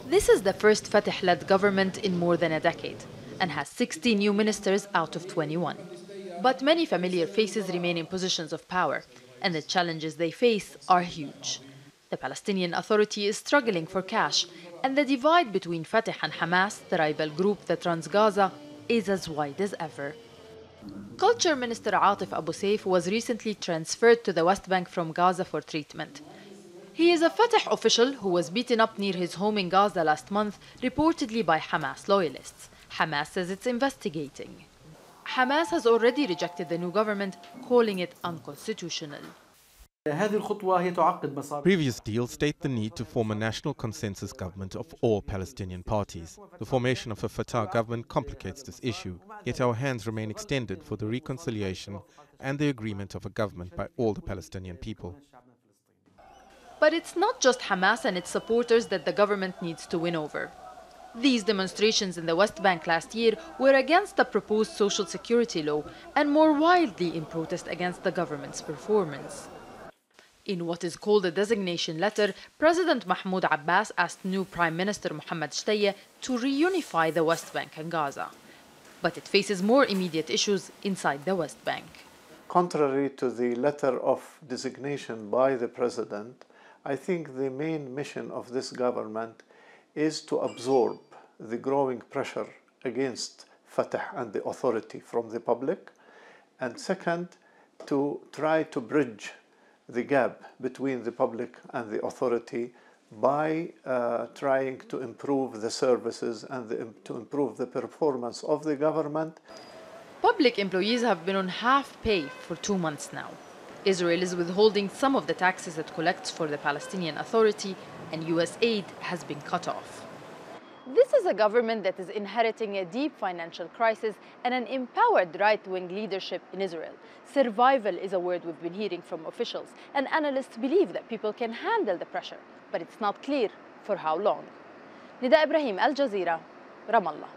This is the first Fatah-led government in more than a decade and has 60 new ministers out of 21. But many familiar faces remain in positions of power, and the challenges they face are huge. The Palestinian Authority is struggling for cash, and the divide between Fatah and Hamas, the rival group that runs Gaza, is as wide as ever. Culture Minister Atif Abu Saif was recently transferred to the West Bank from Gaza for treatment. He is a Fatah official who was beaten up near his home in Gaza last month, reportedly by Hamas loyalists. Hamas says it's investigating. Hamas has already rejected the new government, calling it unconstitutional. Previous deals state the need to form a national consensus government of all Palestinian parties. The formation of a Fatah government complicates this issue, yet our hands remain extended for the reconciliation and the agreement of a government by all the Palestinian people. But it's not just Hamas and its supporters that the government needs to win over. These demonstrations in the West Bank last year were against the proposed social security law and more widely in protest against the government's performance. In what is called a designation letter, President Mahmoud Abbas asked new Prime Minister Mohammed Shtayyah to reunify the West Bank and Gaza. But it faces more immediate issues inside the West Bank. Contrary to the letter of designation by the President, I think the main mission of this government is to absorb the growing pressure against Fatah and the authority from the public, and second, to try to bridge the gap between the public and the authority by trying to improve the services and to improve the performance of the government. Public employees have been on half pay for 2 months now. Israel is withholding some of the taxes it collects for the Palestinian Authority, and US aid has been cut off. This is a government that is inheriting a deep financial crisis and an empowered right-wing leadership in Israel. Survival is a word we've been hearing from officials, and analysts believe that people can handle the pressure, but it's not clear for how long. Nida Ibrahim, Al Jazeera, Ramallah.